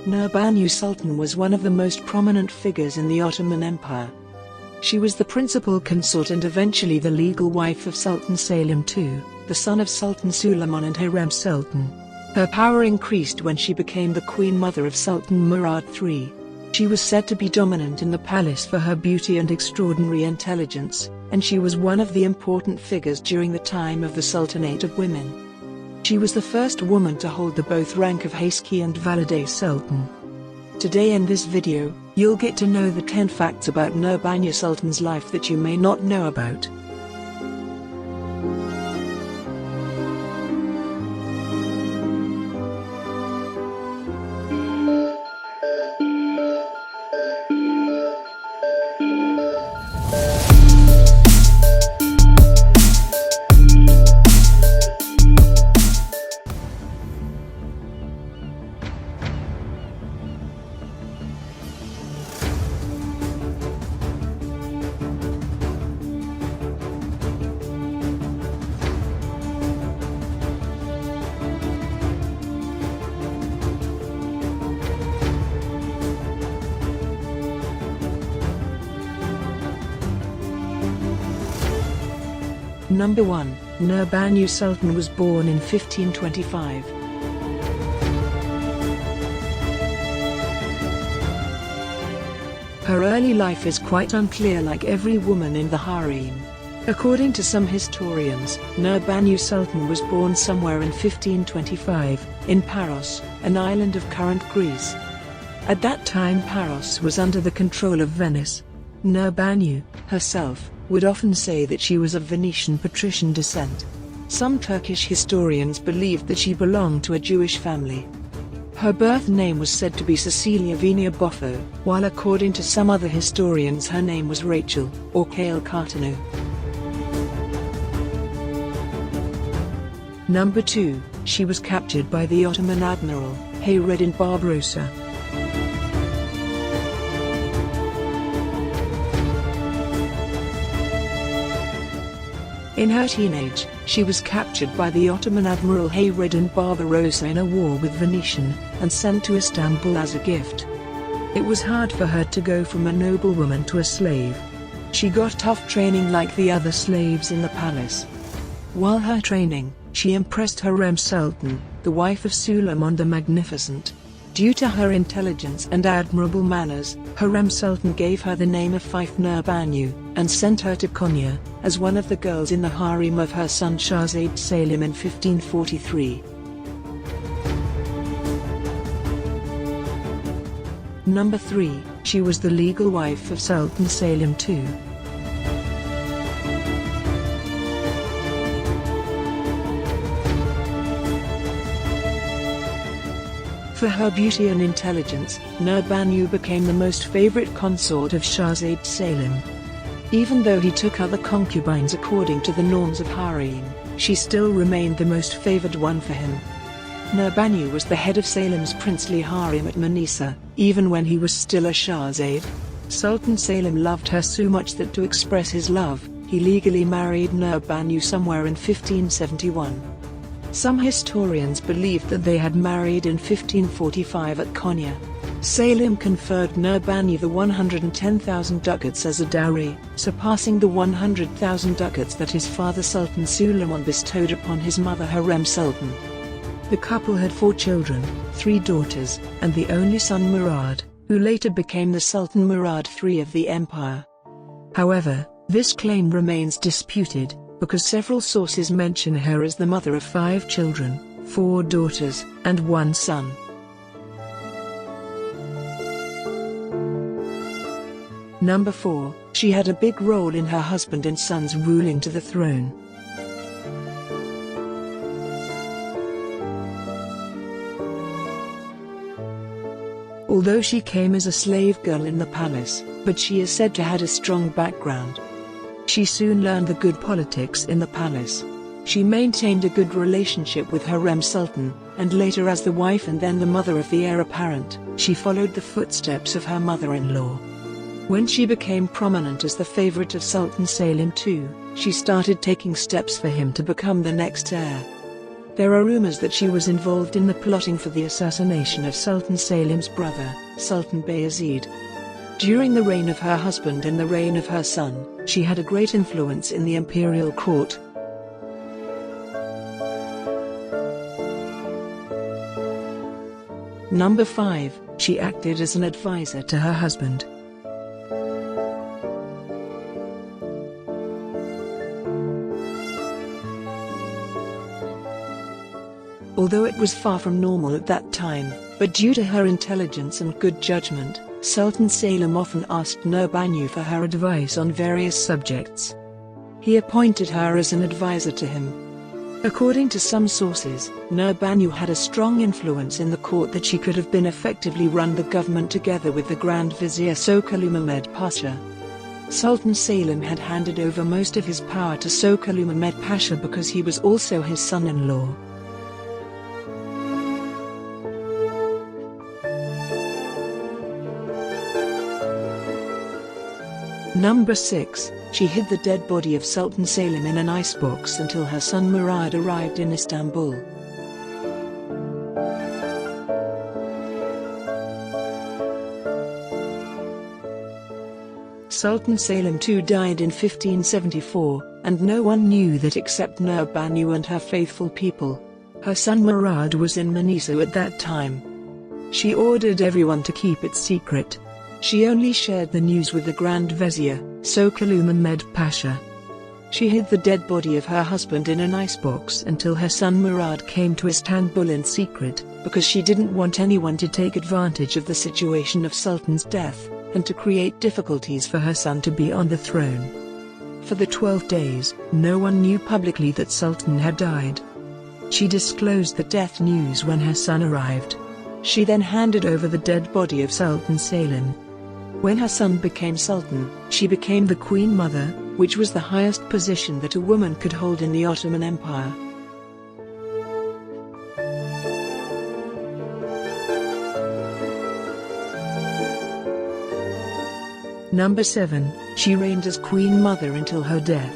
Nurbanu Sultan was one of the most prominent figures in the Ottoman Empire. She was the principal consort and eventually the legal wife of Sultan Selim II, the son of Sultan Suleyman and Hurrem Sultan. Her power increased when she became the queen mother of Sultan Murad III. She was said to be dominant in the palace for her beauty and extraordinary intelligence, and she was one of the important figures during the time of the Sultanate of Women. She was the first woman to hold the both rank of Haseki and Valide Sultan. Today in this video, you'll get to know the 10 facts about Nurbanu Sultan's life that you may not know about. Number 1. Nurbanu Sultan was born in 1525. Her early life is quite unclear, like every woman in the harem. According to some historians, Nurbanu Sultan was born somewhere in 1525, in Paros, an island of current Greece. At that time Paros was under the control of Venice. Nurbanu, herself, would often say that she was of Venetian patrician descent. Some Turkish historians believed that she belonged to a Jewish family. Her birth name was said to be Cecilia Venia Boffo, while according to some other historians her name was Rachel, or Kale Cartano. Number 2. She was captured by the Ottoman admiral, Hayreddin Barbarossa. In her teenage, she was captured by the Ottoman admiral Hayreddin Barbarossa in a war with Venetian, and sent to Istanbul as a gift. It was hard for her to go from a noblewoman to a slave. She got tough training like the other slaves in the palace. While her training, she impressed Hurrem Sultan, the wife of Suleyman the Magnificent. Due to her intelligence and admirable manners, Hurrem Sultan gave her the name of Fife Nurbanu, and sent her to Konya, as one of the girls in the harem of her son Sultan Salem in 1543. Number 3. She was the legal wife of Sultan Selim II. For her beauty and intelligence, Nurbanu became the most favorite consort of Sultan Salem. Even though he took other concubines according to the norms of harem, she still remained the most favored one for him. Nurbanu was the head of Salem's princely harem at Manisa, even when he was still a Shahzad. Sultan Salem loved her so much that to express his love, he legally married Nurbanu somewhere in 1571. Some historians believed that they had married in 1545 at Konya. Salem conferred Nurbanu the 110,000 ducats as a dowry, surpassing the 100,000 ducats that his father Sultan Suleyman bestowed upon his mother Hurrem Sultan. The couple had 4 children, 3 daughters, and the only son Murad, who later became the Sultan Murad III of the empire. However, this claim remains disputed, because several sources mention her as the mother of 5 children, 4 daughters, and 1 son. Number 4. She had a big role in her husband and son's ruling to the throne. Although she came as a slave girl in the palace, but she is said to have had a strong background. She soon learned the good politics in the palace. She maintained a good relationship with Hurrem Sultan, and later as the wife and then the mother of the heir apparent, she followed the footsteps of her mother-in-law. When she became prominent as the favorite of Sultan Selim II, she started taking steps for him to become the next heir. There are rumors that she was involved in the plotting for the assassination of Sultan Salim's brother, Sultan Bayezid. During the reign of her husband and the reign of her son, she had a great influence in the imperial court. Number 5. She acted as an advisor to her husband. Although it was far from normal at that time, but due to her intelligence and good judgment, Sultan Salem often asked Nurbanu for her advice on various subjects. He appointed her as an advisor to him. According to some sources, Nurbanu had a strong influence in the court that she could have been effectively run the government together with the Grand Vizier Suleyman Pasha. Sultan Salem had handed over most of his power to Suleyman Pasha because he was also his son-in-law. Number 6. She hid the dead body of Sultan Salem in an icebox until her son Murad arrived in Istanbul. Sultan Selim II died in 1574, and no one knew that except Nurbanu and her faithful people. Her son Murad was in Manisa at that time. She ordered everyone to keep it secret. She only shared the news with the Grand Vizier, Suleyman Pasha. She hid the dead body of her husband in an icebox until her son Murad came to Istanbul in secret, because she didn't want anyone to take advantage of the situation of Sultan's death, and to create difficulties for her son to be on the throne. For the 12 days, no one knew publicly that Sultan had died. She disclosed the death news when her son arrived. She then handed over the dead body of Sultan Salem. When her son became Sultan, she became the Queen Mother, which was the highest position that a woman could hold in the Ottoman Empire. Number 7. She reigned as Queen Mother until her death.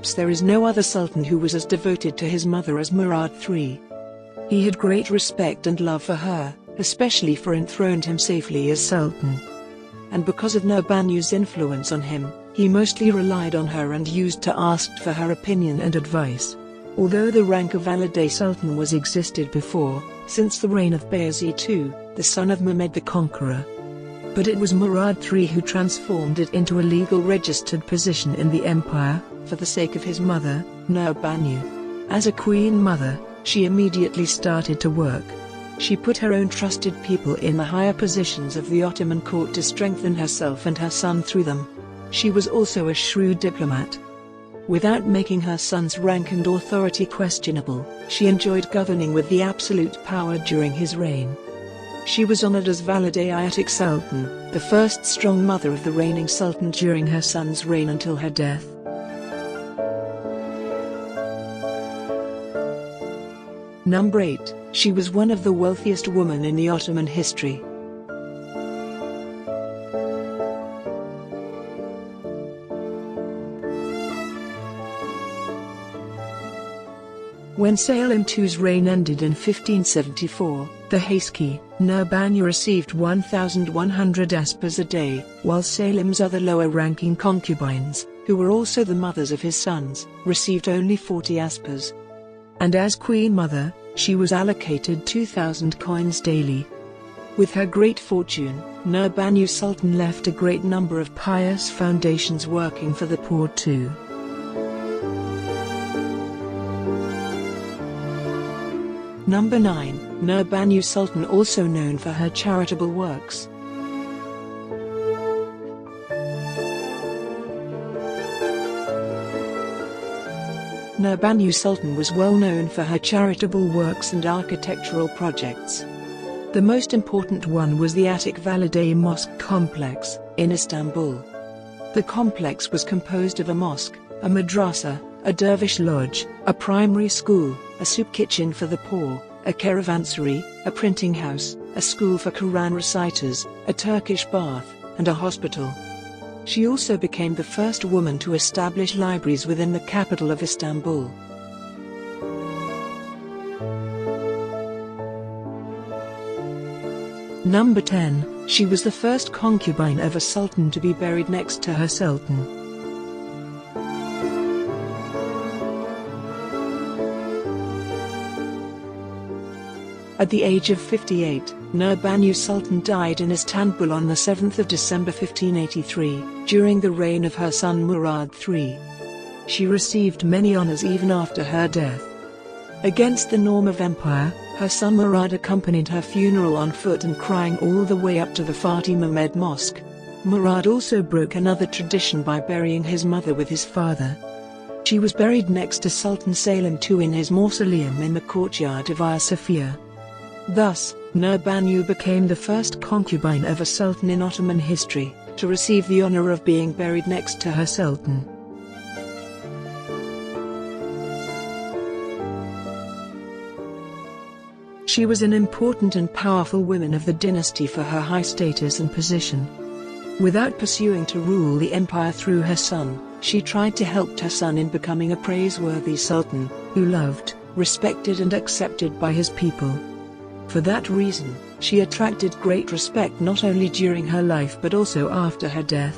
Perhaps there is no other sultan who was as devoted to his mother as Murad III. He had great respect and love for her, especially for enthroned him safely as sultan. And because of Nurbanu's influence on him, he mostly relied on her and used to ask for her opinion and advice. Although the rank of Valide Sultan was existed before, since the reign of Bayezid II, the son of Mehmed the Conqueror. But it was Murad III who transformed it into a legal registered position in the empire, for the sake of his mother, Nurbanu. As a queen mother, she immediately started to work. She put her own trusted people in the higher positions of the Ottoman court to strengthen herself and her son through them. She was also a shrewd diplomat. Without making her son's rank and authority questionable, she enjoyed governing with the absolute power during his reign. She was honored as Valide Sultan, the first strong mother of the reigning sultan during her son's reign until her death. Number 8. She was one of the wealthiest women in the Ottoman history. When Selim II's reign ended in 1574, the Haseki, Nurbanu received 1,100 aspers a day, while Salim's other lower-ranking concubines, who were also the mothers of his sons, received only 40 aspers. And as Queen Mother, she was allocated 2,000 coins daily. With her great fortune, Nurbanu Sultan left a great number of pious foundations working for the poor too. Number 9. Nurbanu Sultan, also known for her charitable works. Nurbanu Sultan was well known for her charitable works and architectural projects. The most important one was the Haseki Valide Mosque complex, in Istanbul. The complex was composed of a mosque, a madrasa, a dervish lodge, a primary school, a soup kitchen for the poor, a caravanserai, a printing house, a school for Quran reciters, a Turkish bath, and a hospital. She also became the first woman to establish libraries within the capital of Istanbul. Number 10. She was the first concubine of a sultan to be buried next to her sultan. At the age of 58, Nurbanu Sultan died in Istanbul on the 7th of December 1583, during the reign of her son Murad III. She received many honors even after her death. Against the norm of empire, her son Murad accompanied her funeral on foot and crying all the way up to the Fatih Mehmed Mosque. Murad also broke another tradition by burying his mother with his father. She was buried next to Sultan Selim II in his mausoleum in the courtyard of Hagia Sophia. Thus, Nurbanu became the first concubine of a sultan in Ottoman history to receive the honor of being buried next to her sultan. She was an important and powerful woman of the dynasty for her high status and position. Without pursuing to rule the empire through her son, she tried to help her son in becoming a praiseworthy sultan, who loved, respected and accepted by his people. For that reason, she attracted great respect not only during her life but also after her death.